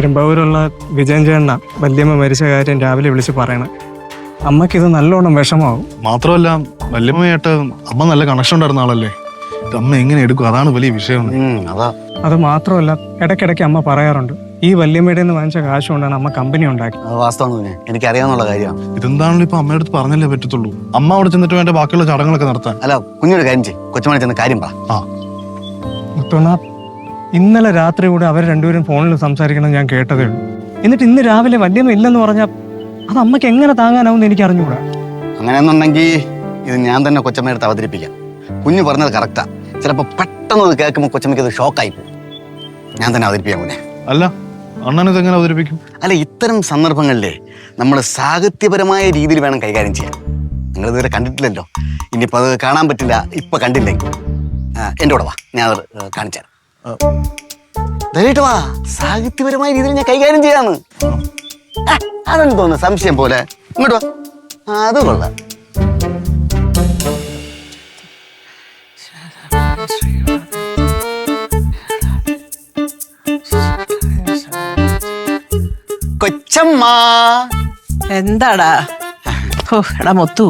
പെരുമ്പാവൂരുള്ള വിജയൻ ചേട്ടന വല്യമ്മ മരിച്ച കാര്യം രാവിലെ വിളിച്ച് പറയണം. അമ്മക്കിത് നല്ലോണം വിഷമാവും. മാത്രമല്ല വല്യമ്മയായിട്ട് അമ്മ നല്ല കണക്ഷൻ ഉണ്ടായിരുന്ന ആളല്ലേ. അമ്മ എങ്ങനെ എടുക്കും, അതാണ് വലിയ വിഷയം. അത് മാത്രമല്ല ഇടയ്ക്കിടയ്ക്ക് അമ്മ പറയാറുണ്ട്, ഈ വല്യമ്മയുടെ നിന്ന് വാങ്ങിച്ച കാശ് കൊണ്ടാണ് അമ്മ കമ്പനി ഉണ്ടാക്കി. വാസ്തവം എനിക്കറിയാവുന്ന കാര്യമാണ്. ഇതെന്താണെങ്കിലും ഇപ്പൊ അമ്മയുടെ അടുത്ത് പറഞ്ഞല്ലേ പറ്റത്തുള്ളൂ. അമ്മ അവിടെ ചെന്നിട്ട് വേണ്ട ബാക്കിയുള്ള ചടങ്ങുകളൊക്കെ നടത്താൻ. അല്ല, കുഞ്ഞൊരു കാര്യം ചെയ്യും, കൊച്ചുമണി ചെന്ന് കാര്യം പറ. ഇന്നലെ രാത്രി കൂടെ അവർ രണ്ടുപേരും ഫോണിൽ സംസാരിക്കണം ഞാൻ കേട്ടതേ ഉള്ളൂ. എന്നിട്ട് ഇന്ന് രാവിലെ വല്യമ്മ ഇല്ലെന്ന് പറഞ്ഞാൽ അത് അമ്മയ്ക്ക് എങ്ങനെ താങ്ങാനാവും എനിക്ക് അറിഞ്ഞുകൂടാ. അങ്ങനെയെന്നുണ്ടെങ്കിൽ ഇത് ഞാൻ തന്നെ കൊച്ചമ്മയുടെ അവതരിപ്പിക്കാം. കുഞ്ഞു പറഞ്ഞത് കറക്റ്റാ. ചിലപ്പോൾ പെട്ടെന്ന് അത് കേൾക്കുമ്പോൾ കൊച്ചമ്മയ്ക്ക് അത് ഷോക്കായി പോകും. ഞാൻ തന്നെ അവതരിപ്പിക്കാം കുഞ്ഞെ. അല്ല, അണ്ണനിത് എങ്ങനെ അവതരിപ്പിക്കും? അല്ല, ഇത്തരം സന്ദർഭങ്ങളിലെ നമ്മൾ സാഹിത്യപരമായ രീതിയിൽ വേണം കൈകാര്യം ചെയ്യാൻ. നിങ്ങളിതുവരെ കണ്ടിട്ടില്ലല്ലോ. ഇനിയിപ്പോൾ അത് കാണാൻ പറ്റില്ല. ഇപ്പൊ കണ്ടില്ലെങ്കിൽ എൻ്റെ കൂടെ വാ, ഞാൻ അത് കാണിച്ചു തരാം. ധൈര്യമായിട്ട് വാ, സാഹിത്യപരമായ രീതിയിൽ ഞാൻ കൈകാര്യം ചെയ്യാന്ന്. അതെന്ന് തോന്നുന്നു സംശയം പോലെ. ഇങ്ങോട്ട് വാ. അത് കൊള്ളാം. കൊച്ചമ്മ. എന്താടാ? എടാ മുത്തു,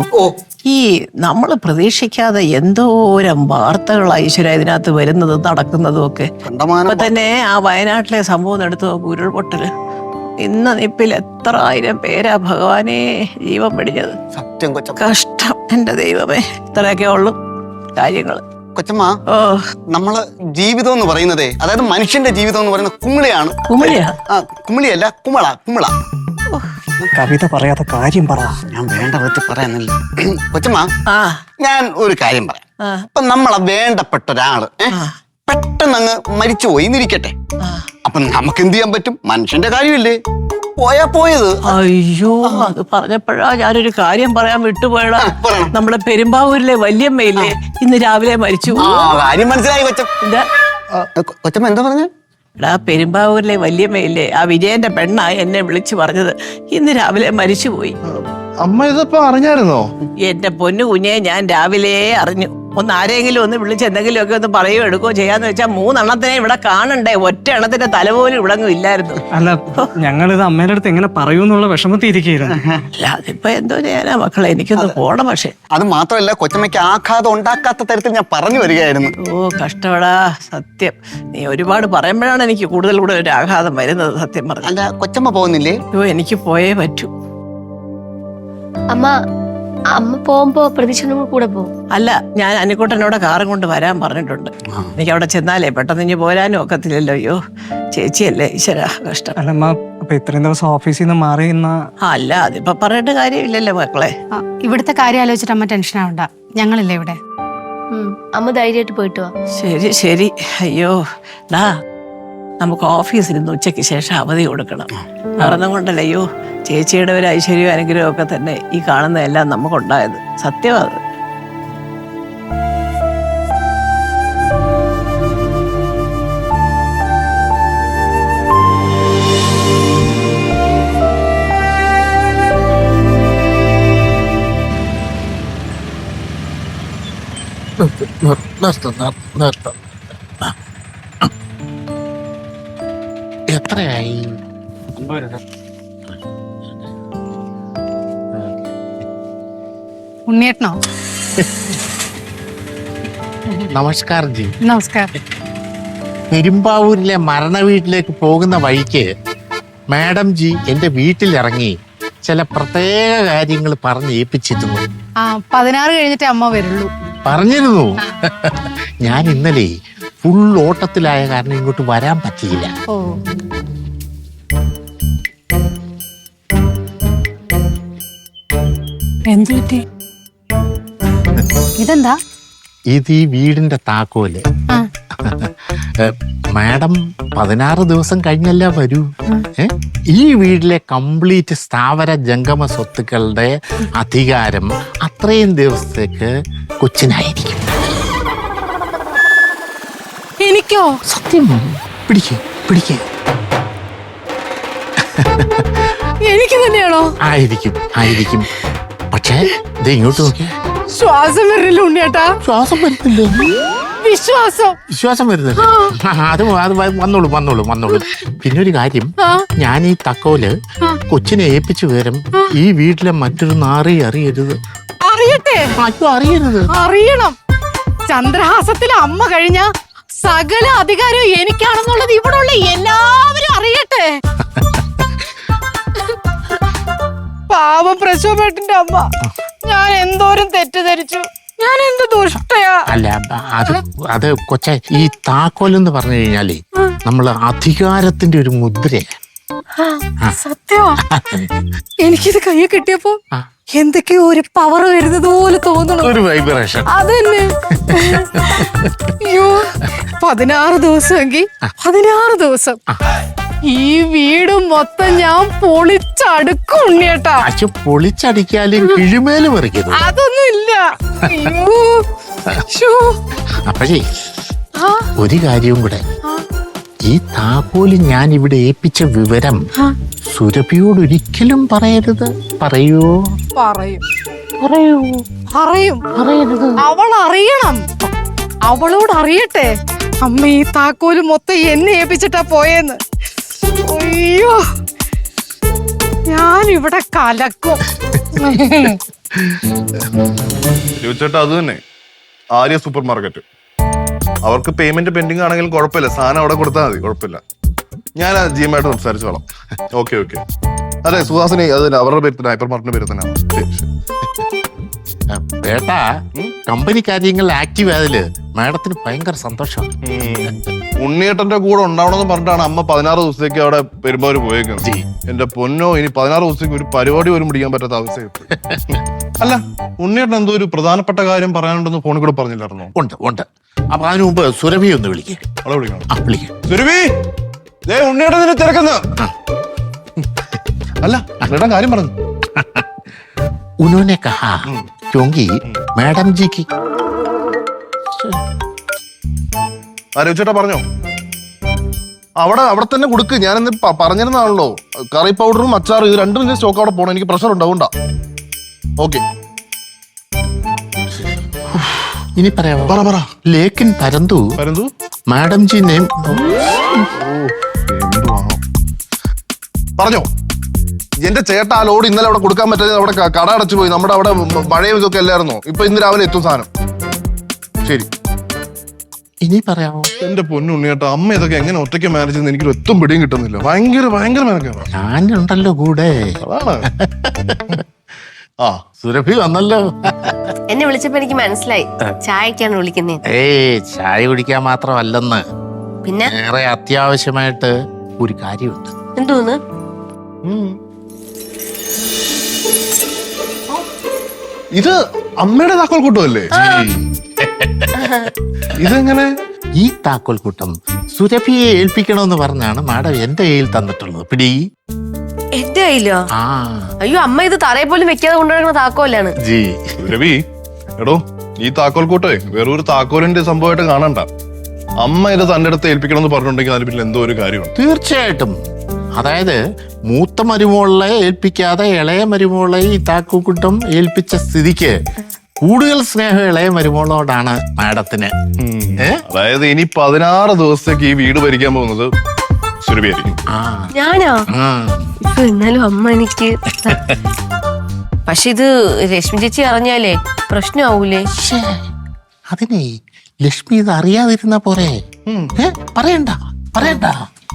ഈ നമ്മള് പ്രതീക്ഷിക്കാതെ എന്തോരം വാർത്തകൾ ഈശ്വര ഇതിനകത്ത് വരുന്നതും നടക്കുന്നതും ഒക്കെ. ഇപ്പൊ തന്നെ ആ വയനാട്ടിലെ സംഭവം എടുത്തു നോക്കൂ, ഉരുൾപൊട്ടല്. ഇന്ന് നിപ്പിൽ എത്ര ആയിരം പേരാ ഭഗവാനെ ജീവൻ പിടിഞ്ഞത്. സത്യം കൊച്ചമ്മ, കഷ്ടം. എന്റെ ദൈവമേ, ഇത്രയൊക്കെ ഉള്ളു കാര്യങ്ങള്. കൊച്ചമ്മ, നമ്മള് ജീവിതം എന്ന് പറയുന്നതേ, അതായത് മനുഷ്യന്റെ ജീവിതം എന്ന് പറയുന്നത് കുമിളിയാണ്. കുമിളിയാ? കുമിളിയല്ല, കുമിള. കവിത പറയാത്ത കാര്യം പറ. ഞാൻ വേണ്ട വിധത്തിൽ പറയാനല്ല കൊച്ചമ്മ. ഞാൻ ഒരു കാര്യം പറയാം. ഇപ്പൊ നമ്മളെ വേണ്ടപ്പെട്ട ഒരാള് പെട്ടെന്ന് അങ്ങ് മരിച്ചുപോയി എന്നിരിക്കട്ടെ. അപ്പൊ നമുക്ക് എന്ത് ചെയ്യാൻ പറ്റും? മനുഷ്യന്റെ കാര്യമില്ലേ, പോയാ പോയത്. അയ്യോ, അത് പറഞ്ഞപ്പോഴാ ഞാനൊരു കാര്യം പറയാൻ വിട്ടുപോയടാ. നമ്മുടെ പെരുമ്പാവൂരിലെ വല്യമ്മയില്ലേ, ഇന്ന് രാവിലെ മരിച്ചു. കാര്യം മനസ്സിലായി കൊച്ചമ്മ. എന്താ പറഞ്ഞ? എടാ, പെരുമ്പാവൂരിലെ വല്യമ്മയില്ലേ, ആ വിജയന്റെ പെണ്ണായി എന്നെ വിളിച്ചു പറഞ്ഞത് ഇന്ന് രാവിലെ മരിച്ചുപോയി. അമ്മ ഇതിപ്പോ അറിഞ്ഞായിരുന്നോ? എന്റെ പൊന്നു കുഞ്ഞെ, ഞാൻ രാവിലെ അറിഞ്ഞു. ഒന്ന് ആരെങ്കിലും ഒന്ന് വിളിച്ച് എന്തെങ്കിലും ഒക്കെ ഒന്ന് പറയുകയോ എടുക്കുകയോ ചെയ്യാന്ന് വെച്ചാൽ 3 എണ്ണത്തിനെ ഇവിടെ കാണണ്ടേ. ഒറ്റ എണ്ണത്തിന്റെ തലപോലും ഇവിടങ്ങും ഇല്ലായിരുന്നു. അല്ല, ഞങ്ങളിത് അമ്മയുടെ അടുത്ത് എങ്ങനെ പറയൂന്നുള്ള വിഷമത്തിരിക്കുന്നു. അല്ല, അതിപ്പോ എന്തോ ചെയ്യാനാ മക്കളെ, എനിക്കൊന്ന് പോണം. പക്ഷെ അത് മാത്രമല്ല, കൊച്ചമ്മയ്ക്ക് ആഘാതം ഉണ്ടാക്കാത്ത തരത്തിൽ ഞാൻ പറഞ്ഞു വരികയായിരുന്നു. ഓ കഷ്ടപ്പെടാ, സത്യം. നീ ഒരുപാട് പറയുമ്പോഴാണ് എനിക്ക് കൂടുതൽ ഒരു ആഘാതം വരുന്നത്, സത്യം പറഞ്ഞു. അല്ല, കൊച്ചമ്മ പോകുന്നില്ലേ? ഓ, എനിക്ക് പോയേ പറ്റൂ. അമ്മ പോകുമ്പോ പ്രതീക്ഷനും കൂടെ പോകും. അല്ല, ഞാൻ അനിക്കുട്ടനോട് കാറും കൊണ്ട് വരാൻ പറഞ്ഞിട്ടുണ്ട്. എനിക്ക് അവിടെ ചെന്നാലേ പെട്ടെന്ന് ഇനി പോരാനും ഒക്കത്തില്ലല്ലോ. അയ്യോ ചേച്ചിയല്ലേ, ഈശ്വര കഷ്ടം. അല്ലമ്മ, അപ്പൊ ഇത്രയും ദിവസം ഓഫീസിൽ നിന്ന് മാറിയുന്ന. അല്ല, അതിപ്പോ പറഞ്ഞിട്ട് കാര്യമില്ലല്ലോ മക്കളെ. ഇവിടുത്തെ കാര്യം ആലോചിച്ചിട്ട് അമ്മ ടെൻഷൻ ആവണ്ട, ഞങ്ങളില്ലേ ഇവിടെ. അമ്മ ധൈര്യമായിട്ട് പോയിട്ട് വാ. ശരി ശരി. അയ്യോ ഡാ, നമുക്ക് ഓഫീസിൽ നിന്ന് ഉച്ചയ്ക്ക് ശേഷം അവധി കൊടുക്കണം. കാരണം കൊണ്ടല്ലേ, അയ്യോ ചേച്ചിയുടെ ഒരു ഐശ്വര്യവും അനുഗ്രഹവും ഒക്കെ തന്നെ ഈ കാണുന്നതെല്ലാം നമുക്കുണ്ടായത്. സത്യമാണ്. എത്രയായി? ഉണ്ണിയേട്ടനോ? നമസ്കാരം ജി. നമസ്കാരം. പെരുമ്പാവൂരിലെ മരണ വീട്ടിലേക്ക് പോകുന്ന വഴിക്ക് മാഡം ജി എന്റെ വീട്ടിലിറങ്ങി ചില പ്രത്യേക കാര്യങ്ങൾ പറഞ്ഞ് ഏൽപ്പിച്ചിരുന്നു. 16 കഴിഞ്ഞിട്ടേ അമ്മ വരുള്ളൂ പറഞ്ഞിരുന്നു. ഞാൻ ഇന്നലെ ഫുൾ ഓട്ടത്തിലായ കാരണം ഇങ്ങോട്ട് വരാൻ പറ്റിയില്ല. ഓ, എന്തു പറ്റി? ഇതെന്താ? ഇത് ഈ വീടിന്റെ താക്കോല്. മാഡം 16 ദിവസം കഴിഞ്ഞല്ല വരൂ. ഈ വീട്ടിലെ കംപ്ലീറ്റ് സ്ഥാവര ജംഗമ സ്വത്തുക്കളുടെ അധികാരം അത്രയും ദിവസത്തേക്ക് കൊച്ചിനായിരിക്കും. എനിക്കോ? സത്യം. പിടിക്കേ. എനിക്ക് തന്നെയാണോ? ആയിരിക്കും. പക്ഷേ ഇത് ഇങ്ങോട്ട് നോക്കിയേ. ശ്വാസം വരില്ല ഉണ്ണിയേട്ടാ. ശ്വാസം വരുന്നില്ല. വിശ്വാസം. വിശ്വാസം വരുന്നത് അത് വന്നോളൂ. പിന്നെ ഒരു കാര്യം, ഞാൻ ഈ തക്കോല് കൊച്ചിനെ ഏൽപ്പിച്ചു വരും ഈ വീട്ടിലെ മറ്റൊരു നാറി അറിയരുത്. അറിയട്ടെ, അറിയരുത്. അറിയണം. ചന്ദ്രഹാസത്തിലെ അമ്മ കഴിഞ്ഞ സകല അധികാരവും എനിക്കാണെന്നുള്ളത് ഇവിടെ ഉള്ള എല്ലാവരും അറിയട്ടെ. പാവം പ്രശോഭേട്ടന്റെ അമ്മ, ഞാൻ എന്തോരം തെറ്റിദ്ധരിച്ചു. ഞാൻ എന്ത് ദുഷ്ടയാ. അല്ല അത് കൊച്ച, ഈ താക്കോൽ എന്ന് പറഞ്ഞു കഴിഞ്ഞാലേ നമ്മള് അധികാരത്തിന്റെ ഒരു മുദ്രയാണ്. സത്യമാ. എനിക്കിത് കയ്യിൽ കിട്ടിയപ്പോ എന്തൊക്കെയോ ഒരു പവർ വരുന്നത് പോലെ തോന്നണം. ഒരു വൈബ്രേഷൻ. അതന്നെ. അയ്യോ, 16 ദിവസമെങ്കിൽ 16 ദിവസം ഈ വീട് മൊത്തം ഞാൻ പൊളിച്ചടുക്കും ഉണ്ണിയേട്ടാ. പക്ഷെ പൊളിച്ചടിക്കാലും കിഴിമേല് പറിക്കുന്നു. അതൊന്നും ഇല്ല. അയ്യോ, ശ്ശോ. അപ്പഴേ ഒരു കാര്യവും കൂടെ, ഈ താക്കോല് ഞാൻ ഇവിടെ ഏൽപ്പിച്ച വിവരം സുരഭിയോട് ഒരിക്കലും പറയരുത്. പറയൂ? പറയും. അവൾ അറിയണം. അവളോട് അറിയട്ടെ അമ്മ ഈ താക്കോല് മൊത്തം എന്നെ ഏൽപ്പിച്ചിട്ടാ പോയെന്ന്. അയ്യോ, ഞാൻ ഇവിടെ കലക്കും. ചേട്ടാ അത് തന്നെ ആര്യ സൂപ്പർ മാർക്കറ്റ്. അവർക്ക് പേയ്മെന്റ് പെൻഡിങ് ആണെങ്കിലും കുഴപ്പമില്ല, സാധനം അവിടെ കൊടുത്താൽ മതി, കുഴപ്പമില്ല. ഞാൻ ജിയുമായിട്ട് സംസാരിച്ചോളാം. ഓക്കെ. അതെ സുഹാസിനി, അത് തന്നെ അവരുടെ പേര് തന്നെ, ഹൈപ്പർ മാർക്കറ്റിന്റെ പേര് തന്നെ. ഏട്ടാ, കമ്പനി കാര്യങ്ങൾ ആക്റ്റീവ് ആയതില് മാഡത്തിന് ഭയങ്കര സന്തോഷം. ഉണ്ണിയേട്ടന്റെ കൂടെ ഉണ്ടാവണമെന്ന് പറഞ്ഞിട്ടാണ് അമ്മ 16 ദിവസത്തേക്ക് അവിടെ പെരുമ്പാവൂര് പോയേക്കുന്നത്. എന്റെ പൊന്നോ, ഇനി 16 ദിവസത്തേക്ക് ഒരു പരിപാടി പോലും പിടിക്കാൻ പറ്റാത്ത അവസ്ഥയായി. അല്ല, ഉണ്ണിയേട്ടൻ എന്തോ ഒരു പ്രധാനപ്പെട്ട കാര്യം പറയാനുണ്ടെന്ന് ഫോണിൽ കൂടെ പറഞ്ഞില്ലായിരുന്നോ? ഉണ്ട്. അപ്പൊ അതിനു മുമ്പ് സുരഭി ഒന്ന് വിളിക്കേ. അവളെ വിളിക്കണം. വിളിക്കാം. സുരഭി, ഉണ്ണിയേട്ടൻ നിന്നെ തിരക്കുന്ന. അല്ല, ഉണ്ണിയേട്ടൻ കാര്യം പറഞ്ഞു. उन्होंने कहा क्योंकि मैडम जी की. ചേട്ടാ പറഞ്ഞോ? അവിടെ തന്നെ കൊടുക്ക്. ഞാനിന്ന് പറഞ്ഞിരുന്നാണല്ലോ, കറി പൗഡറും അച്ചാറും ഇത് രണ്ടും സ്റ്റോക്ക് അവിടെ പോകണം. എനിക്ക് പ്രഷർ ഉണ്ടാവണ്ട. ഓക്കെ, ഇനി പറയാമോ? പറ. लेकिन परंतु मैडम जी ने പറഞ്ഞോ. എന്റെ ചേട്ടാ ആ ലോഡ് ഇന്നലെ അവിടെ കൊടുക്കാൻ പറ്റാതെ അവിടെ കട അടച്ചു പോയി. നമ്മുടെ അവിടെ മഴയും ഇതൊക്കെ അല്ലായിരുന്നോ? ഇപ്പൊ ഇന്ന് രാവിലെ എത്തും സാധനം. ശരി, ഇനി പറയാമോ? എന്റെ പൊന്നുണ്ണിയേട്ടാ, അമ്മ ഇതൊക്കെ എങ്ങനെ ഒറ്റയ്ക്ക് മാനേജ് ചെയ്യുന്ന എനിക്ക് ഒത്തും പിടിയും കിട്ടുന്നില്ല. ഭയങ്കര മെനക്കാണ്. ഞാനുണ്ടല്ലോ കൂടെ. അതാണ്. ആ, സുരഭി വന്നല്ലോ. എന്നെ വിളിച്ചപ്പോ എനിക്ക് മനസ്സിലായി ചായക്കാണ് വിളിക്കുന്നത്. ചായ കുടിക്കാൻ മാത്രമല്ലെന്ന്, പിന്നെ വേറെ അത്യാവശ്യമായിട്ട് ഒരു കാര്യമുണ്ട്. എന്തോന്ന്? ഇത് അമ്മയുടെ താക്കോൽ കൂട്ടമല്ലേ? ഇതെങ്ങനെ? ഈ താക്കോൽ കൂട്ടം സുരഭിയെ ഏൽപ്പിക്കണമെന്ന് പറഞ്ഞാണ് മാഡം എന്റെ കയ്യിൽ തന്നിട്ടുള്ളത്. പിടി. എന്റെ കയ്യിലോ? അയ്യോ, അമ്മ ഇത് തറയെ പോലും വെക്കാതെ കൊണ്ടുവരുന്ന താക്കോലാണ്. രവി, എടോ, ഈ താക്കോൽ കൂട്ടേ വേറൊരു താക്കോലിന്റെ സംഭവമായിട്ട് കാണണ്ട. അമ്മ ഇത് തന്റെ അടുത്ത് ഏൽപ്പിക്കണമെന്ന് പറഞ്ഞിട്ടുണ്ടെങ്കിൽ അതിന് പിന്നെ എന്തോ ഒരു കാര്യമുണ്ട്. തീർച്ചയായിട്ടും. അതായത് മൂത്ത മരുമോളെ ഏൽപ്പിക്കാതെ ഇളയ മരുമോളെ ഈ താക്കൂക്കുട്ടം ഏൽപ്പിച്ച സ്ഥിതിക്ക് കൂടുതൽ സ്നേഹം ഇളയ മരുമോളോടാണ് മാഡത്തിന്. അതായത് ഇനി 16 ദിവസത്തേക്ക് ഈ വീട് ഭരിക്കാൻ പോകുന്നത് സുരഭിയായിരിക്കും. ഞാനോ? എന്നാലും അമ്മ എനിക്ക്. പക്ഷെ ഇത് രശ്മി ചേച്ചി അറിഞ്ഞാലേ പ്രശ്നമാവൂലേ? അതിനെ ലക്ഷ്മി ഇത് അറിയാതിരുന്ന പോരെ. പറയണ്ട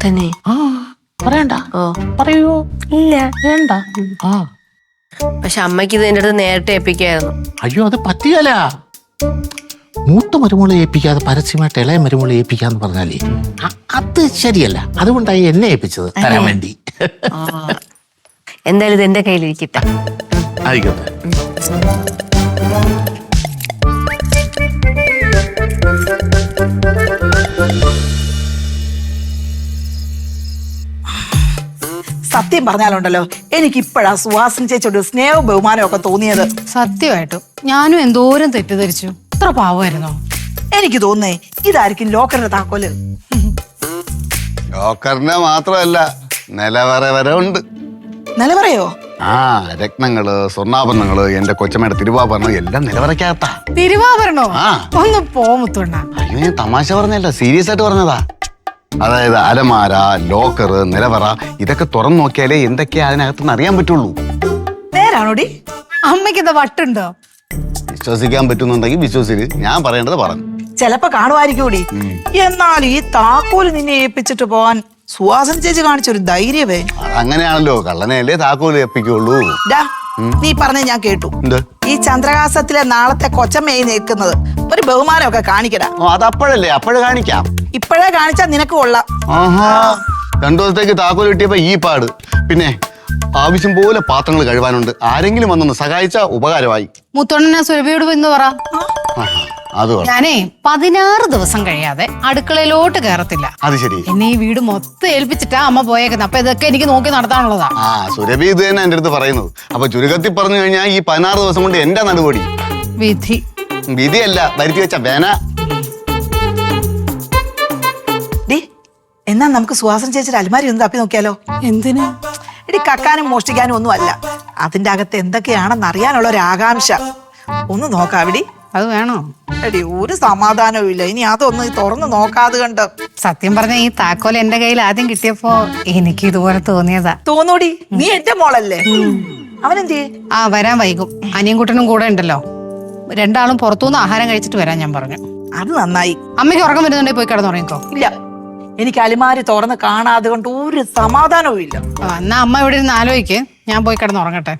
തന്നെ. പറയണ്ട. പറയൂ? ഇല്ല, വേണ്ട. പക്ഷെ അമ്മയ്ക്ക് ഇത് എന്റെ അടുത്ത് നേരത്തെ ഏൽപ്പിക്കായിരുന്നു. അയ്യോ, അത് പറ്റിയല്ല. മൂത്ത മരുമോളെ ഏൽപ്പിക്കാതെ പരസ്യമായിട്ട് ഇളയ മരുമോളെ ഏൽപ്പിക്കാന്ന് പറഞ്ഞാലേ അത് ശരിയല്ല. അതുകൊണ്ടായി എന്നെ ഏൽപ്പിച്ചത് തരാൻ വേണ്ടി. എന്തായാലും ഇത് എന്റെ കയ്യിലിരിക്കട്ടെ. ആയിക്കോട്ടെ. സത്യം പറഞ്ഞാലുണ്ടല്ലോ, എനിക്ക് ഇപ്പോഴാ സുഹാസിനി ചേച്ചിയോട് സ്നേഹവും ബഹുമാനവും ഒക്കെ തോന്നിയത്. സത്യമായിട്ടും ഞാനും എന്തോരം തെറ്റിദ്ധരിച്ചു. ഇത്ര പാവമായിരുന്നോ? എനിക്ക് തോന്നുന്നേ ഇതായിരിക്കും ലോക്കറിന്റെ താക്കോല്. ലോക്കറിനെ മാത്രമല്ല, നിലവറ വരെ ഉണ്ട്. നിലവറയോ? രത്നങ്ങള്, സ്വർണ്ണാഭരണങ്ങള്, എന്റെ കൊച്ചമ്മയുടെ തിരുവാഭരണം എല്ലാം നിലവറയ്ക്കകത്താ. തിരുവാഭരണോ? ഒന്ന് പോ മുത്തുണ്ണ. അയ്യോ, ഞാൻ തമാശ പറഞ്ഞല്ല, സീരിയസ് ആയിട്ട് പറഞ്ഞതാ. അതായത് അലമാര, ലോക്കർ, നിലവറ ഇതൊക്കെ തുറന്നു നോക്കിയാലേ എന്തൊക്കെയാ അതിനകത്തുനിന്ന് അറിയാൻ പറ്റുള്ളൂ. നേരാണോടി? അമ്മയ്ക്ക് എന്താ വട്ടുണ്ടോ? വിശ്വസിക്കാൻ പറ്റുന്നുണ്ടെങ്കിൽ വിശ്വസിച്ച്, ഞാൻ പറയേണ്ടത് പറഞ്ഞു. ചെലപ്പോ കാണുമായിരിക്കൂടി. എന്നാൽ ഈ താക്കോല് നിന്നെ ഏൽപ്പിച്ചിട്ട് പോവാൻ സുഹാസൻ ചേച്ചി കാണിച്ചൊരു ധൈര്യമേ. അതങ്ങനെയാണല്ലോ, കള്ളനെയല്ലേ താക്കോല് എപ്പിക്കുള്ളൂ. ഡാ, നീ പറഞ്ഞ ഞാൻ കേട്ടു. എന്ത്? ഈ ചന്ദ്രഹാസത്തിലെ നാളത്തെ കൊച്ചമ്മയായി നിൽക്കുന്നത് ഒരു ബഹുമാനമൊക്കെ കാണിക്കടാ. അതപ്പോഴല്ലേ, അപ്പോഴേ കാണിക്കാം. ഇപ്പോഴേ കാണിച്ചാ നിനക്ക് കൊള്ളാം. ആഹാ, 2 ദിവസത്തേക്ക് താക്കോൽ കിട്ടിയപ്പോ ഈ പാട്. പിന്നെ ആവശ്യം പോലെ പാത്രങ്ങൾ കഴുകാനുണ്ട്, ആരെങ്കിലും വന്നൊന്ന് സഹായിച്ചാ ഉപകാരമായി. മുത്തോണ്ണനെ സുരഭിയോട് എന്ന് പറ. ആഹാ, അത് കൊള്ളാം. ഞാനേ 16 ദിവസം കഴിയാതെ അടുക്കളയിലോട്ട് കയറത്തില്ല. അത് ശരി. എന്നെ ഈ വീട് മൊത്തം ഏൽപ്പിച്ചിട്ടാ അമ്മ പോയേക്കുന്നത്. അപ്പൊ ഇതൊക്കെ എനിക്ക് നോക്കി നടത്താനുള്ളതാ. ആ, സുരഭി ഇത് തന്നെ എന്റെ അടുത്ത് പറയുന്നത്. അപ്പൊ ചുരുക്കത്തിൽ പറഞ്ഞു കഴിഞ്ഞാൽ ഈ 16 ദിവസം കൊണ്ട് എന്റെ നടുപടി. വിധി. വിധിയല്ല, വരുത്തി വെച്ച വേന. ഡി, എന്നാ നമുക്ക് സുഹാസൻ ചേച്ചിയുടെ അലമാരി ഒന്ന് തപ്പി നോക്കിയാലോ? എന്തിനാ? എടി, കക്കാനും മോഷ്ടിക്കാനും ഒന്നും അല്ല, അതിന്റെ അകത്ത് എന്തൊക്കെയാണെന്ന് അറിയാനുള്ള ഒരു ആകാംക്ഷ. ഒന്ന് നോക്കാവിടി. അത് വേണോ? എടി, ഒരു സമാധാനവും ഇല്ല. ഇനി അതൊന്ന് തുറന്ന് നോക്കാതെ കണ്ട്. സത്യം പറഞ്ഞ ഈ താക്കോൽ എന്റെ കയ്യിൽ ആദ്യം കിട്ടിയപ്പോ എനിക്ക് ഇതുപോലെ തോന്നിയതാ. തോന്നൂടി, നീ എന്റെ മോളല്ലേ. അവനെന്തേ? ആ, വരാൻ വൈകും. അനിയൻകുട്ടനും കൂടെ ഉണ്ടല്ലോ. 2 ആളും പുറത്തുനിന്ന് ആഹാരം കഴിച്ചിട്ട് വരാൻ ഞാൻ പറഞ്ഞു. അത് നന്നായി. അമ്മയ്ക്ക് ഉറക്കം വരുന്നുണ്ടെങ്കിൽ പോയി കിടന്നുറങ്ങിക്കോ. ഇല്ല, എനിക്ക് അലിമാരി തുറന്ന് കാണാതെ കൊണ്ട് ഒരു സമാധാനവും ഇല്ല. എന്നാ അമ്മ ഇവിടെ ഇരുന്ന് ആലോചിക്ക്, ഞാൻ പോയി കിടന്നുറങ്ങട്ടെ.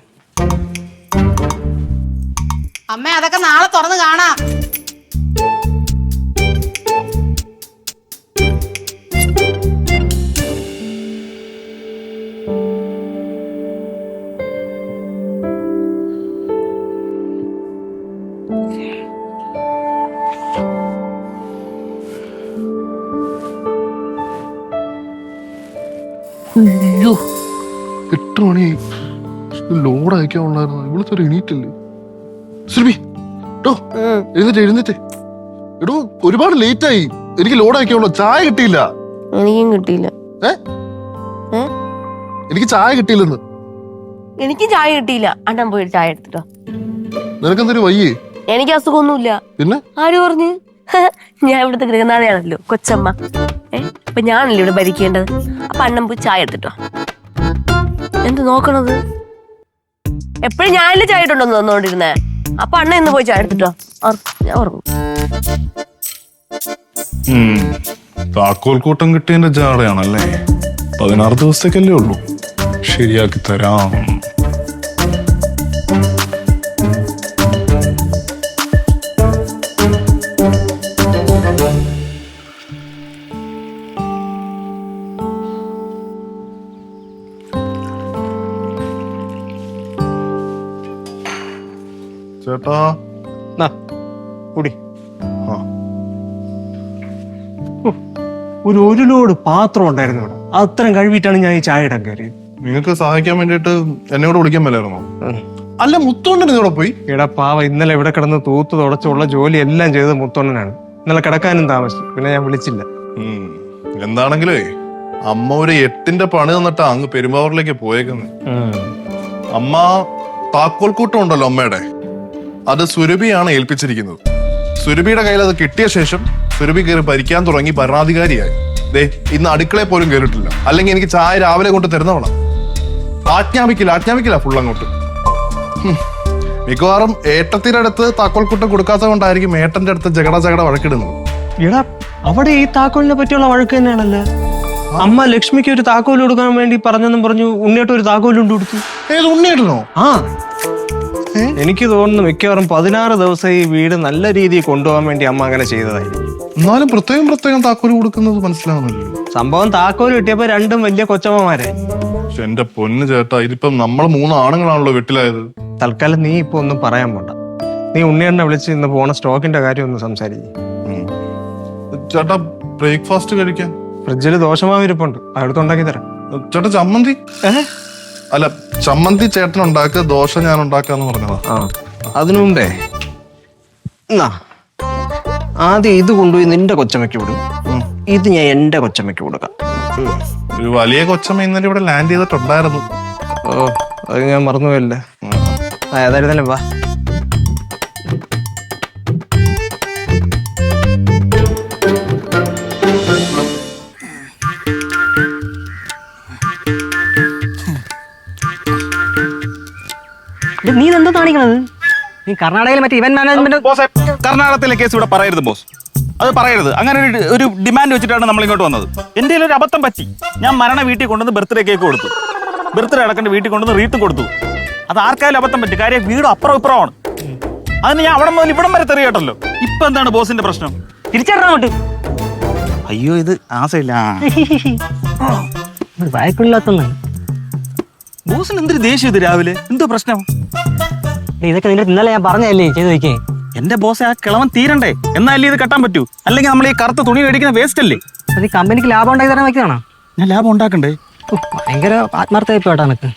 അമ്മ, അതൊക്കെ നാളെ തുറന്ന് കാണാം. അയ്യോ, 8 മണി. ലോഡ് അയക്കാനുള്ളായിരുന്നു. ഇവിടുത്തെ ഒരു എണീറ്റല്ലേ. സുരഭി, എഴുന്നേറ്റ്. എടോ, ഒരുപാട് ലേറ്റ് ആയി. എനിക്ക് ലോഡ് അയക്കാനുള്ള ചായ കിട്ടിയില്ല. എനിക്കും കിട്ടിയില്ല. എനിക്ക് ചായ കിട്ടിയില്ലെന്ന്. എനിക്കും ചായ കിട്ടിയില്ല. അണ്ണൻ പോയി ചായ എടുത്തിട്ടോ. നിനക്കെന്തൊരു വയ്യേ? എനിക്ക് അസുഖമൊന്നുമില്ല. പിന്നെ ആര് പറഞ്ഞു? ഞാൻ ഇവിടുത്തെ ഗൃഹനാഥയാണല്ലോ, കൊച്ചമ്മ. അപ്പൊ ഞാനല്ലേ ഇവിടെ ഭരിക്കേണ്ടത്. അപ്പൊ അണ്ണൻ പോയി ചായ എടുത്തിട്ടോ. എന്ത് നോക്കണത്? എപ്പോഴും ഞാനല്ലേ ചായ ഇട്ടുണ്ടോന്ന് തന്നോണ്ടിരുന്നേ. അപ്പൊ അണ്ണ ഇന്ന് പോയി ചായ എടുത്തിട്ടോ. ഞാൻ ഉറങ്ങും. താക്കോൽ കൂട്ടം കിട്ടിയതിന്റെ ജാടയാണല്ലേ. 16 ദിവസത്തേക്കല്ലേ ഉള്ളൂ. ശരിയാക്കി തരാം. ചേട്ടാ, കുടി. ഒരു ലോഡ് പാത്രം ഉണ്ടായിരുന്നു ഇവിടെ. അത്രയും കഴുകിയിട്ടാണ് ഞാൻ ഈ ചായ ഇടാൻ കയറിയത്. നിങ്ങൾക്ക് സഹായിക്കാൻ വേണ്ടിട്ട് എന്നെ കൂടെ വിളിക്കാൻ മേലായിരുന്നോ? അല്ല, മുത്തോണ്ടൻ ഇവിടെ പോയി. എടാ പാവ, ഇന്നലെ ഇവിടെ കിടന്ന് തൂത്ത് തുടച്ചുള്ള ജോലി എല്ലാം ചെയ്തത് മുത്തോണ്ണനാണ്. ഇന്നലെ കിടക്കാനും താമസിച്ചു, പിന്നെ ഞാൻ വിളിച്ചില്ല. എന്താണെങ്കിലേ അമ്മ ഒരു 8ന്റെ പണി തന്നിട്ടാ അങ്ങ് പെരുമ്പാവൂരിലേക്ക് പോയേക്കുന്നത്. അമ്മ താക്കോൽ കൂട്ടം ഉണ്ടല്ലോ അമ്മയുടെ, അത് സുരഭിയാണ് ഏൽപ്പിച്ചിരിക്കുന്നത്. സുരഭിയുടെ കയ്യിൽ അത് കിട്ടിയ ശേഷം സുരഭി കയറി ഭരിക്കാൻ തുടങ്ങി, ഭരണാധികാരിയായി. ദേ, ഇന്ന് അടുക്കളയിൽ പോലും കയറിയിട്ടില്ല. അല്ലെങ്കിൽ എനിക്ക് ചായ രാവിലെ കൊണ്ട് തരുന്നവണം. ആജ്ഞാപിക്കില്ല ഫുൾ അങ്ങോട്ട്. മിക്കവാറും ഏട്ടത്തിന്റെ അടുത്ത് താക്കോൽ കൂട്ടം കൊടുക്കാത്തത് കൊണ്ടായിരിക്കും ഏട്ടന്റെ അടുത്ത് ജഗട വഴക്കിടുന്നത്. എടാ, അവിടെ ഈ താക്കോലിനെ പറ്റിയുള്ള വഴക്ക് തന്നെയാണല്ലോ. അമ്മ ലക്ഷ്മിക്ക് ഒരു താക്കോൽ കൊടുക്കാൻ വേണ്ടി പറഞ്ഞെന്നും പറഞ്ഞു ഉണ്ണിയേട്ടൻ ഒരു താക്കോലുണ്ട് കൊടുത്തു. ഏത് ഉണ്ണിയേട്ടനോ? ആ, എനിക്ക് തോന്നുന്നു മിക്കവാറും 16 ദിവസം ഈ വീട് നല്ല രീതിയിൽ കൊണ്ടുപോകാൻ വേണ്ടി അമ്മ അങ്ങനെ ചെയ്തതായിരിക്കും. എന്നാലും പ്രത്യേകം താക്കോല് കൊടുക്കുന്നത് മനസ്സിലാവുന്നില്ലല്ലോ. സംഭവം താക്കോല് കിട്ടിയപ്പോ 2 വലിയ കൊച്ചമ്മമാരെ. പക്ഷെ എന്റെ പൊന്ന് ചേട്ടാ, ഇതിപ്പം നമ്മൾ 3 ആണുങ്ങളാണല്ലോ വീട്ടിലായത്. തൽക്കാലം നീ ഇപ്പൊ ഒന്നും പറയാൻ പോണ്ട. നീ ഉണ്ണിയേട്ടനെ വിളിച്ച് ഇന്ന് പോണ സ്റ്റോക്കിന്റെ കാര്യം ഒന്ന് സംസാരിക്കും. ചേട്ടാ, ബ്രേക്ക്ഫാസ്റ്റ് കഴിക്കാൻ ഫ്രിഡ്ജിൽ ദോശമാവ് ഇരിപ്പുണ്ട്, അടുത്തുണ്ടാക്കി തരാം. ചേട്ടാ, ചമ്മന്തി? അല്ല, ചമ്മന്തി ചേട്ടൻ ഉണ്ടാക്കുക, ദോശ ഞാൻ ഉണ്ടാക്കാന്ന് പറഞ്ഞതാ. അതിനു മുമ്പേ ആദ്യം ഇത് കൊണ്ടുപോയി നിന്റെ കൊച്ചമ്മയ്ക്ക് വിടും. ഇത് ഞാൻ എന്റെ കൊച്ചമ്മയ്ക്ക് കൊടുക്കാം. ഒരു വലിയ കൊച്ചമ്മ ഇന്നലെ ഇവിടെ ലാൻഡ് ചെയ്തിട്ടുണ്ടായിരുന്നു. ഓ, അത് ഞാൻ മറന്നുപോയല്ലേ. ഏതായിരുന്നല്ലേ, വാ. നീ എന്തോ കാണിക്കണത്? നീ കർണാടകയിലെ മറ്റേ ഇവന്റ് മാനേജ്മെന്റ് ബോസ് കർണാടകത്തിലെ കേസ് ഇവിടെ പറയരുത് ബോസ്, അത് പറയരുത്. അങ്ങനെ ഒരു ഡിമാൻഡ് വെച്ചിട്ടാണ് നമ്മൾ ഇങ്ങോട്ട് വന്നത്. എൻ്റെ ഒരു അബദ്ധം പറ്റി. ഞാൻ മരണ വീട്ടിൽ കൊണ്ടുവന്ന് ബർത്ത്ഡേ കേക്ക് കൊടുത്തു, ബർത്ത്ഡേ അടക്കേണ്ട വീട്ടിൽ കൊണ്ടുവന്ന് റീത്തും കൊടുത്തു. അത് ആർക്കായാലും അബദ്ധം പറ്റി. കാര്യം വീട് അപ്പുറം ഇപ്പുറമാണ്. അതിന് ഞാൻ അവിടെ മുതൽ ഇവിടം വരെ തെറിയട്ടല്ലോ. ഇപ്പൊ എന്താണ് ബോസിന്റെ പ്രശ്നം? തിരിച്ചറിയാൻ അയ്യോ ഇത് ആസയില്ല. വായ്പില്ലാത്തൊന്നാണ്. ബോസിന് എന്തൊരു ദേഷ്യം ഇത് രാവിലെ? എന്തോ പ്രശ്നം? ഇതൊക്കെ നിന്റെ ഇന്നലെ ഞാൻ പറഞ്ഞല്ലേ ചെയ്തു വയ്ക്കേ. എന്റെ ബോസ് ആ കിളവൻ തീരണ്ടേ, എന്നാലേ ഇത് കെട്ടാൻ പറ്റൂ. അല്ലെങ്കിൽ നമ്മൾ ഈ കറുത്ത തുണി മേടിക്കുന്ന വേസ്റ്റ് അല്ലേ? അത് ഈ കമ്പനിക്ക് ലാഭം ഉണ്ടാക്കി തരാൻ വെക്കണോ? ഞാൻ ലാഭം ഉണ്ടാക്കണ്ടേ? ഭയങ്കര ആത്മാർത്ഥമായി പോട്ടാ നിനക്ക്.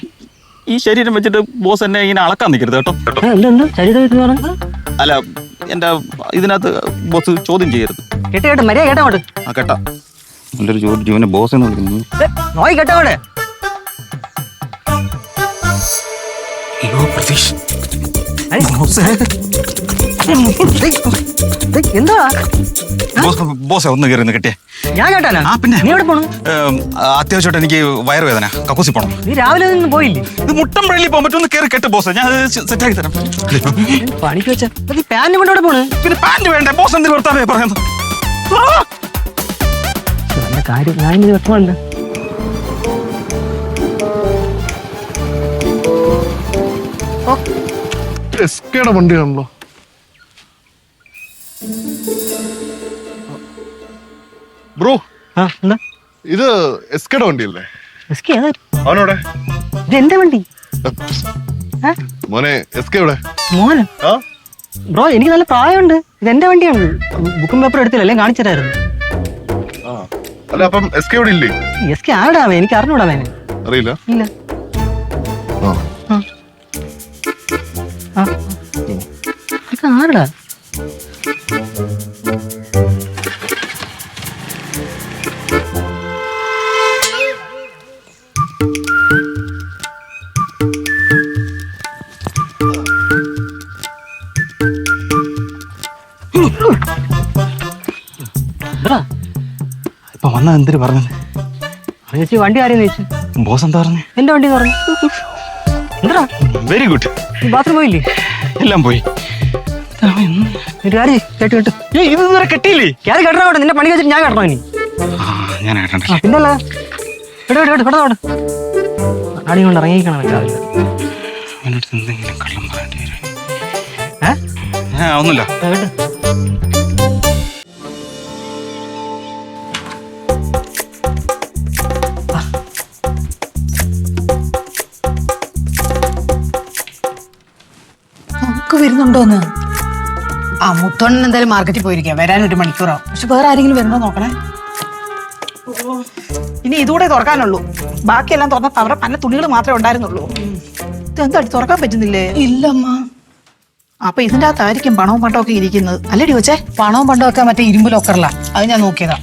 ഈ ശരീരം വെച്ചിട്ട് ബോസ് എന്നെ ഇങ്ങനെ അളക്കാൻ നിൽക്കരുത് കേട്ടോ. എന്ത് ശരീരം അല്ല എന്റെ ഇതിനകത്ത് ബോസ് ചോദ്യം ചെയ്യരുത്. കേട്ട് കേട്ട് മര്യാദ കേട്ടോട്ട്. ആ കേട്ടാ നല്ലൊരു ജീവനെ ബോസ് എന്ന് വിളിക്കുന്നു. നോയി കേട്ടോടെ. എന്താ ബോസ് ഒന്ന് കയറി കിട്ടിയേ. ഞാൻ കേട്ടാലോ? ആ പിന്നെ നീ എവിടെ പോണു? അത്യാവശ്യമായിട്ട് എനിക്ക് വയറുവേദന, കക്കൂസി പോണം. നീ രാവിലെ ഒന്നും പോയില്ലേ? ഇത് മുട്ടമ്പഴയിൽ പോകാൻ പറ്റും. ഒന്ന് കയറി കെട്ട് ബോസ്, ഞാൻ സെറ്റാക്കി തരാം. പണിക്ക് വെച്ചാ പാന്റ് കൊണ്ടോടെ പോണ്. പിന്നെ പാന്റ് വേണ്ടേ ബോസ്? എന്തിനു ഭർത്താവേ പറയുന്നത്? നല്ല കാര്യം. ഞാൻ ഇത് വെക്കുന്നുണ്ട്. എസ്കേടെ വണ്ടിയാണല്ലോ. ബ്രോ ആ എന്താ ഇത് എസ്കേടെ വണ്ടിയല്ലേ? എസ്കേ ഏതാ? അവനോടെ ഇത് എന്റെ വണ്ടി. മോനെ എസ്കേ എവിടെ? മോനെ ആ ബ്രോ, എനിക്ക് നല്ല പ്രായമുണ്ട്. ഇത് എന്റെ വണ്ടിയാണ്. ബുക്കും പേപ്പർ എടുത്തില്ല, അല്ലെങ്കിൽ കാണിച്ചു തരായിരുന്നു. അല്ല അപ്പം എസ്കേ ഇവിടെ ഇല്ലേ? എസ്കേ ആടാവേ? എനിക്ക് അറിഞ്ഞൂടാവേ. അറിയില്ല. ഇല്ല. ആരടാ? ഇപ്പൊ വന്നാ എന്തിനു പറഞ്ഞത്? ചേച്ചി വണ്ടി ആരെയും ചോദിച്ചു. ബോസ് എന്താ പറഞ്ഞു? എന്റെ വണ്ടി പറഞ്ഞു. എന്താ വെരി ഗുഡ്. നീ ബാത്റൂം പോയില്ലേ? എല്ലാം പോയി. ഒരു കാര്യം കേട്ട് കേട്ട്. ഇത് ഇതുവരെ കെട്ടിയില്ലേ? ക്യാരി കെട്ടണോട്ടെ. നിന്റെ പണി വെച്ചിട്ട് ഞാൻ കെട്ടണോ ഇനി? ഞാൻ കേട്ടണ്ട. പിന്നല്ല കേട്ടോ കേട്ടോ കേട്ടോ. ആടി കൊണ്ട് ഇറങ്ങിക്കണം രാവിലെ. എന്തെങ്കിലും കള്ളം പറയേണ്ടി വരും. ഏഹ് ഒന്നുമില്ല. കേട്ടോ. വരുന്നുണ്ടോന്ന്? ആ മുത്തോണ്ണൻ എന്തായാലും മാർക്കറ്റിൽ പോയിരിക്കാം. വരാൻ 1 മണിക്കൂറാവും. പക്ഷെ വേറെ ആരെങ്കിലും വരണോ നോക്കണേ. ഇനി ഇതുകൂടെ തുറക്കാനുള്ളൂ. ബാക്കിയെല്ലാം തുറന്ന അവരുടെ പല തുണികൾ മാത്രമേ ഉണ്ടായിരുന്നുള്ളൂ. ഇതെന്താ തുറക്കാൻ പറ്റുന്നില്ലേ? ഇല്ലമ്മ. അപ്പൊ ഇതിന്റെ അകത്തായിരിക്കും പണവും പണ്ടവും ഒക്കെ ഇരിക്കുന്നത്. അല്ലേടി വെച്ചേ? പണവും പണ്ടവും ഒക്കെ മറ്റേ ഇരുമ്പ് ലോക്കറില. അത് ഞാൻ നോക്കിയതാ.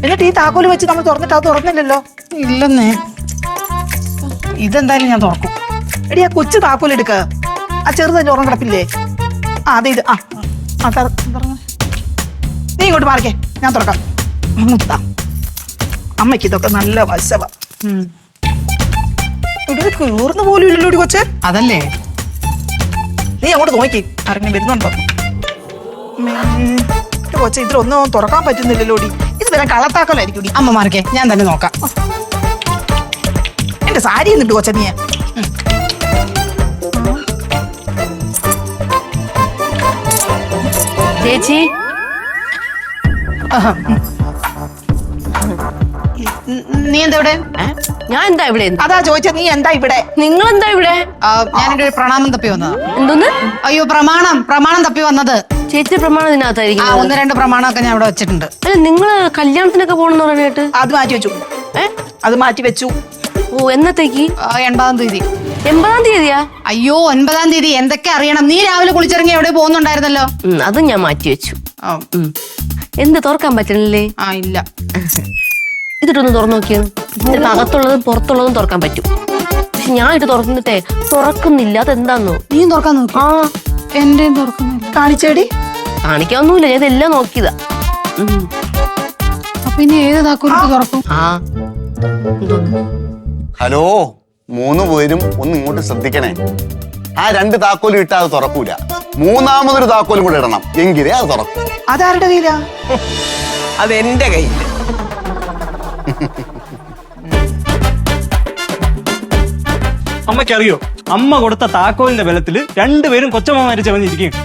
എന്നിട്ട് ഈ താക്കോല് വെച്ച് നമ്മൾ തുറന്നിട്ട് അത് തുറന്നില്ലല്ലോ. ഇല്ലെന്നേ. ഇതെന്തായാലും ഞാൻ തുറക്കും. എടി ആ കൊച്ചു താക്കോല് എടുക്ക. ആ ചെറുതന്നെ ഓർമ്മ കിടപ്പില്ലേ? ആ അതെ ഇത്. നീ ഇങ്ങോട്ട് മാറിക്കേ, ഞാൻ തുറക്കാം. അമ്മയ്ക്ക് ഇതൊക്കെ നല്ല വശവ. കീർന്നു പോലും ഇല്ലല്ലോ കൊച്ചെ. അതല്ലേ നീ അങ്ങോട്ട് നോക്കി ആരെങ്കിലും വരുന്നുണ്ടോ? കൊച്ചെ ഇതിലൊന്നും തുറക്കാൻ പറ്റുന്നില്ലല്ലോ. ഇത് വരാൻ കള്ളത്താക്കലായിരിക്കും. അമ്മ മാറിക്കേ, ഞാൻ തന്നെ നോക്കാം. എന്റെ സാരി എന്നിട്ട് കൊച്ചെ നീ. ചേച്ചി നീ എന്താ ഇവിടെ? ഞാൻ എന്താ ഇവിടെ? അതാ ചോദിച്ച നീ എന്താ ഇവിടെ? നിങ്ങൾ എന്താ ഇവിടെ? ഞാനെന്റെ ഒരു പ്രണാമം തപ്പി വന്നതാ. എന്തോന്ന്? അയ്യോ പ്രമാണം തപ്പി വന്നത്. ചേച്ചി പ്രമാണം ഇതിനകത്തായിരിക്കും. 1-2 പ്രമാണമൊക്കെ ഞാൻ ഇവിടെ വെച്ചിട്ടുണ്ട്. അല്ല നിങ്ങള് കല്യാണത്തിനൊക്കെ പോണെന്ന് പറഞ്ഞിട്ട്? അത് മാറ്റി വെച്ചു. അത് മാറ്റി വെച്ചു. ഓ എന്നത്തേക്ക്? 80-ാം തീയതി. 80-ാം തീയതിയാ? അയ്യോ 9-ാം തീയതി. എന്തൊക്കെ അറിയണം? നീ രാവിലെ കുളിച്ചിറങ്ങി എവിടെ പോകുന്നുണ്ടായിരുന്നല്ലോ. അതും ഞാൻ മാറ്റി വെച്ചു. എന്ത് തുറക്കാൻ പറ്റണില്ലേ? ഇല്ല. ഇതിട്ടൊന്ന് തുറന്നു നോക്കിയത്. ഇതിന്റെ അകത്തുള്ളതും പുറത്തുള്ളതും തുറക്കാൻ പറ്റും. പക്ഷെ ഞാൻ ഇത് തുറന്നിട്ടേ തുറക്കുന്നില്ല. അതെന്താന്നോ? നീ തുറക്കാൻ നോക്കി? എന്റെ തുറക്കുന്നില്ല. കാണിച്ചേടി. കാണിക്കാവുന്നില്ല, ഞാൻ ഇതെല്ലാം നോക്കിയതാ. അപ്പൊ ഇനി ഏത് താക്കോലിട്ട് തുറക്കും? ഹലോ, 3 പേരും ഒന്ന് ഇങ്ങോട്ട് ശ്രദ്ധിക്കണേ. ആ 2 താക്കോലും ഇട്ടാൽ അത് തുറക്കൂല. 3-മതൊരു താക്കോലും കൂടെ ഇടണം, എങ്കിലേ അത് തുറക്കും. അതാരുടെ കയ്യിലാ? അതെന്റെ കയ്യില്. അമ്മയ്ക്കറിയോ, അമ്മ കൊടുത്ത താക്കോലിന്റെ ബലത്തില് രണ്ടുപേരും കൊച്ചമ്മമാര് ചവഞ്ഞിരിക്കുകയാണ്.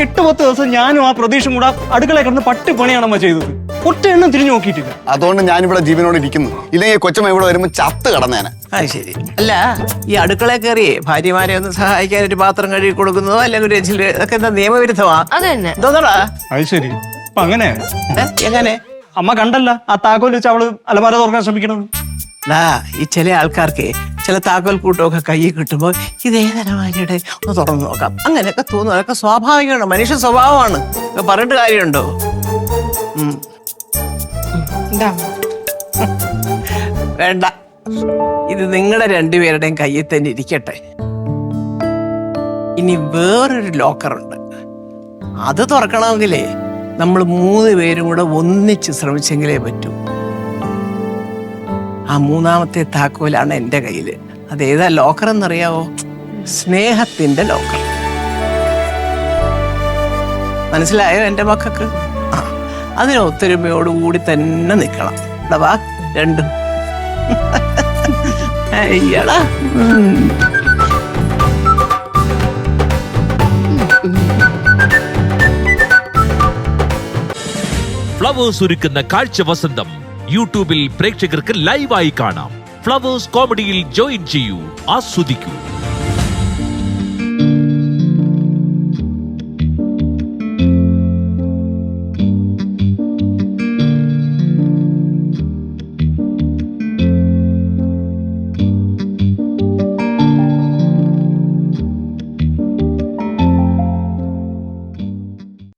8-10 ദിവസം ഞാനും ആ പ്രതീക്ഷയും കൂടെ അടുക്കളയിൽ കിടന്ന് പട്ടിപ്പണിയാണ് അമ്മ ചെയ്തത്. ഒറ്റ എണ്ണം തിരിഞ്ഞു നോക്കിയിട്ടില്ല. അതുകൊണ്ട് ഞാനിവിടെ ജീവനോട് ഇരിക്കുന്നു. ഇല്ലെങ്കിൽ കൊച്ചമ്മ ഇവിടെ വരുമ്പോൾ ചത്ത് കടന്നേനെ. അത് ശരി. അല്ല, ഈ അടുക്കളയിൽ കയറിയേ ഭാര്യമാരെ ഒന്ന് സഹായിക്കാൻ ഒരു പാത്രം കഴുകി കൊടുക്കുന്നതോ അല്ലെങ്കിൽ ഒരു എച്ചിൽ ഒക്കെ എന്താ നിയമവിരുദ്ധമാ? അത് തന്നെ. എന്തോന്നടാ? അത് ശരി. അപ്പൊ അങ്ങനെ എങ്ങനെ? അമ്മ കണ്ടല്ല ആ താക്കോൽ വെച്ച് അവള് അലമാര തുറക്കാൻ ശ്രമിക്കണത്. ഈ ചില ആൾക്കാർക്ക് ചില താക്കോൽ കൂട്ടമൊക്കെ കയ്യിൽ കിട്ടുമ്പോൾ ഇതേതരമാരുടെ ഒന്ന് തുറന്നു നോക്കാം അങ്ങനെയൊക്കെ തോന്നും. അതൊക്കെ സ്വാഭാവികമാണ്, മനുഷ്യ സ്വഭാവമാണ്. പറഞ്ഞിട്ട് കാര്യമുണ്ടോ? വേണ്ട, ഇത് നിങ്ങളുടെ രണ്ടുപേരുടെയും കയ്യിൽ തന്നെ ഇരിക്കട്ടെ. ഇനി വേറൊരു ലോക്കറുണ്ട്. അത് തുറക്കണമെങ്കിലേ നമ്മൾ 3 പേരും കൂടെ ഒന്നിച്ച് ശ്രമിച്ചെങ്കിലേ പറ്റൂ. ആ 3-മത്തെ താക്കോലാണ് എൻ്റെ കയ്യില്. അതേതാ ലോക്കർ എന്നറിയാവോ? സ്നേഹത്തിന്റെ ലോക്കർ. മനസ്സിലായോ എൻ്റെ മക്കൾക്ക്? അതിന് ഒത്തൊരുമയോടുകൂടി തന്നെ നിൽക്കണം. വാ രണ്ടും. അയ്യടാ. ഫ്ലവേഴ്സ് ഒരുക്കുന്ന കാഴ്ച വസന്തം യൂട്യൂബിൽ പ്രേക്ഷകർക്ക് ലൈവായി കാണാം. ഫ്ലവേഴ്സ് കോമഡിയിൽ ജോയിൻ ചെയ്യൂ, ആസ്വദിക്കൂ.